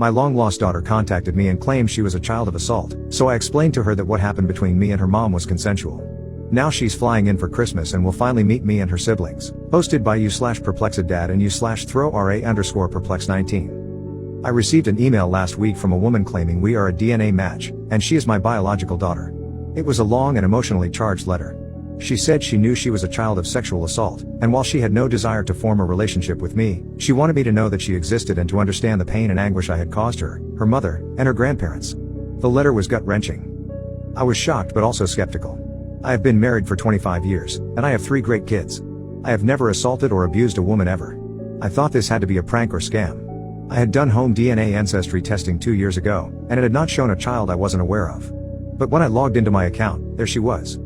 My long-lost daughter contacted me and claimed she was a child of assault, so I explained to her that what happened between me and her mom was consensual. Now she's flying in for Christmas and will finally meet me and her siblings. Posted by u/perplexeddad and u/throw-ra_perplex19. I received an email last week from a woman claiming we are a DNA match, and she is my biological daughter. It was a long and emotionally charged letter. She said she knew she was a child of sexual assault, and while she had no desire to form a relationship with me, she wanted me to know that she existed and to understand the pain and anguish I had caused her, her mother, and her grandparents. The letter was gut-wrenching. I was shocked but also skeptical. I have been married for 25 years, and I have 3 great kids. I have never assaulted or abused a woman ever. I thought this had to be a prank or scam. I had done home DNA ancestry testing 2 years ago, and it had not shown a child I wasn't aware of. But when I logged into my account, there she was.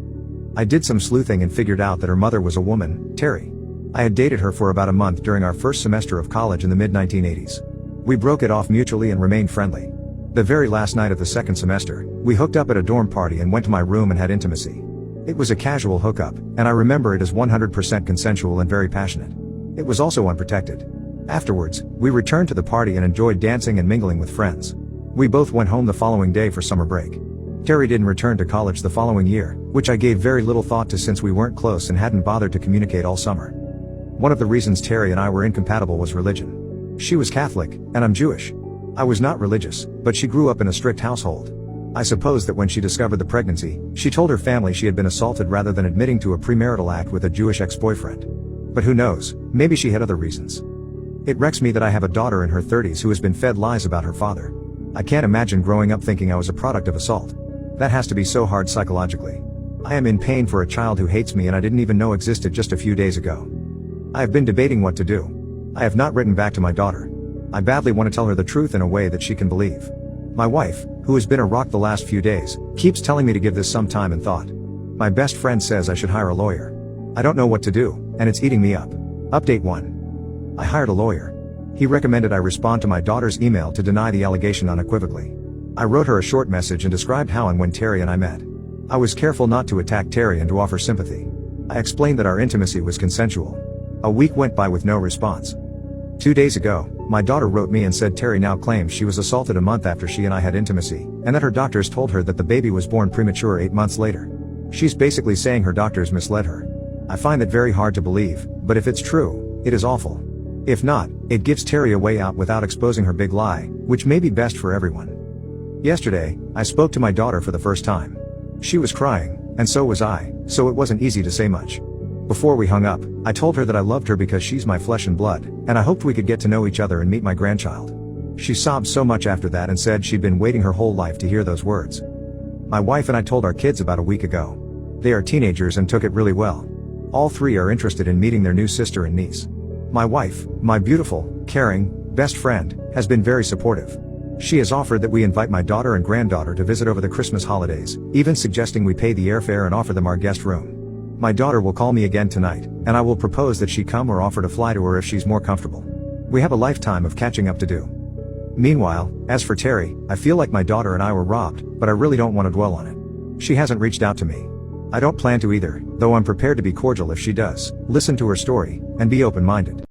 I did some sleuthing and figured out that her mother was a woman, Terry. I had dated her for about a month during our first semester of college in the mid-1980s. We broke it off mutually and remained friendly. The very last night of the second semester, we hooked up at a dorm party and went to my room and had intimacy. It was a casual hookup, and I remember it as 100% consensual and very passionate. It was also unprotected. Afterwards, we returned to the party and enjoyed dancing and mingling with friends. We both went home the following day for summer break. Terry didn't return to college the following year, which I gave very little thought to since we weren't close and hadn't bothered to communicate all summer. One of the reasons Terry and I were incompatible was religion. She was Catholic, and I'm Jewish. I was not religious, but she grew up in a strict household. I suppose that when she discovered the pregnancy, she told her family she had been assaulted rather than admitting to a premarital act with a Jewish ex-boyfriend. But who knows, maybe she had other reasons. It wrecks me that I have a daughter in her 30s who has been fed lies about her father. I can't imagine growing up thinking I was a product of assault. That has to be so hard psychologically. I am in pain for a child who hates me and I didn't even know existed just a few days ago. I have been debating what to do. I have not written back to my daughter. I badly want to tell her the truth in a way that she can believe. My wife, who has been a rock the last few days, keeps telling me to give this some time and thought. My best friend says I should hire a lawyer. I don't know what to do, and it's eating me up. Update 1. I hired a lawyer. He recommended I respond to my daughter's email to deny the allegation unequivocally. I wrote her a short message and described how and when Terry and I met. I was careful not to attack Terry and to offer sympathy. I explained that our intimacy was consensual. A week went by with no response. 2 days ago, my daughter wrote me and said Terry now claims she was assaulted a month after she and I had intimacy, and that her doctors told her that the baby was born premature 8 months later. She's basically saying her doctors misled her. I find that very hard to believe, but if it's true, it is awful. If not, it gives Terry a way out without exposing her big lie, which may be best for everyone. Yesterday, I spoke to my daughter for the first time. She was crying, and so was I, so it wasn't easy to say much. Before we hung up, I told her that I loved her because she's my flesh and blood, and I hoped we could get to know each other and meet my grandchild. She sobbed so much after that and said she'd been waiting her whole life to hear those words. My wife and I told our kids about a week ago. They are teenagers and took it really well. All 3 are interested in meeting their new sister and niece. My wife, my beautiful, caring, best friend, has been very supportive. She has offered that we invite my daughter and granddaughter to visit over the Christmas holidays, even suggesting we pay the airfare and offer them our guest room. My daughter will call me again tonight, and I will propose that she come or offer to fly to her if she's more comfortable. We have a lifetime of catching up to do. Meanwhile, as for Terry, I feel like my daughter and I were robbed, but I really don't want to dwell on it. She hasn't reached out to me. I don't plan to either, though I'm prepared to be cordial if she does, listen to her story, and be open-minded.